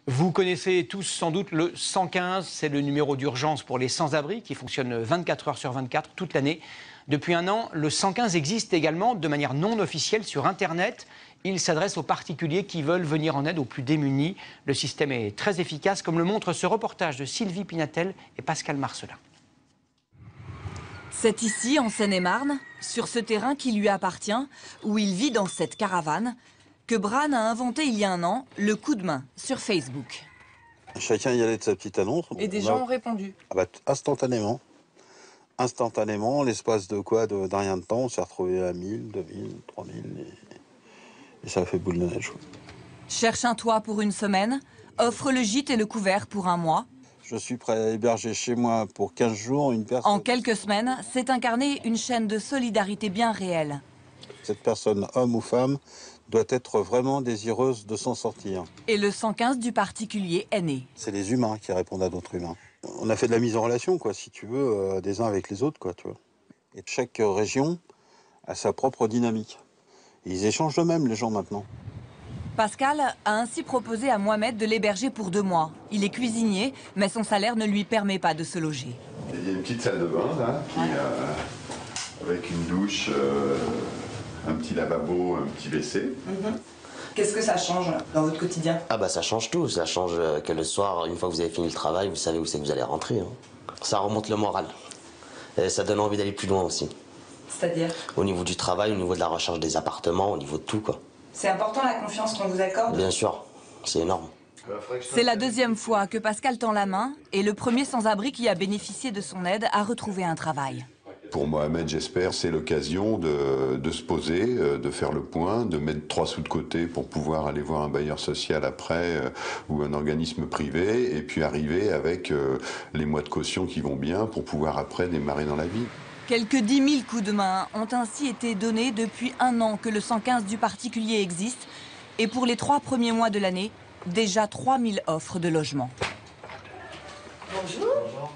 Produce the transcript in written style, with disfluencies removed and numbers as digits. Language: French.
Vous connaissez tous sans doute le 115, c'est le numéro d'urgence pour les sans-abri qui fonctionne 24 heures sur 24 toute l'année. Depuis un an, le 115 existe également de manière non officielle sur Internet. Il s'adresse aux particuliers qui veulent venir en aide aux plus démunis. Le système est très efficace, comme le montre ce reportage de Sylvie Pinatel et Pascal Marcelin. C'est ici, en Seine-et-Marne, sur ce terrain qui lui appartient, où il vit dans cette caravane, que Bran a inventé il y a un an le coup de main sur Facebook. Chacun y allait de sa petite annonce. Et des gens ont répondu. Instantanément. Instantanément, l'espace de quoi, d'un rien de temps, on s'est retrouvé à 1000, 2000, 3000 et ça a fait boule de neige. Cherche un toit pour une semaine, offre le gîte et le couvert pour un mois. Je suis prêt à héberger chez moi pour 15 jours une personne. En quelques semaines, s'est incarnée une chaîne de solidarité bien réelle. Cette personne, homme ou femme, doit être vraiment désireuse de s'en sortir. Et le 115 du particulier est né. C'est les humains qui répondent à d'autres humains. On a fait de la mise en relation, quoi, si tu veux, des uns avec les autres, quoi, tu vois. Et chaque région a sa propre dynamique. Et ils échangent eux-mêmes, les gens, maintenant. Pascal a ainsi proposé à Mohamed de l'héberger pour 2 mois. Il est cuisinier, mais son salaire ne lui permet pas de se loger. Il y a une petite salle de bain, là, avec une douche, un petit lavabo, un petit WC. Qu'est-ce que ça change dans votre quotidien? Ah bah ça change tout, ça change que le soir, une fois que vous avez fini le travail, vous savez où c'est que vous allez rentrer. Ça remonte le moral. Et ça donne envie d'aller plus loin aussi. C'est-à-dire? Au niveau du travail, au niveau de la recherche des appartements, au niveau de tout, quoi. C'est important la confiance qu'on vous accorde? Bien sûr, c'est énorme. C'est la 2e fois que Pascal tend la main et le premier sans-abri qui a bénéficié de son aide a retrouvé un travail. Pour Mohamed, j'espère, c'est l'occasion de se poser, de faire le point, de mettre 3 sous de côté pour pouvoir aller voir un bailleur social après ou un organisme privé et puis arriver avec les mois de caution qui vont bien pour pouvoir après démarrer dans la vie. Quelques 10 000 coups de main ont ainsi été donnés depuis un an que le 115 du particulier existe. Et pour les 3 premiers mois de l'année, déjà 3000 offres de logement. Bonjour. Bonjour.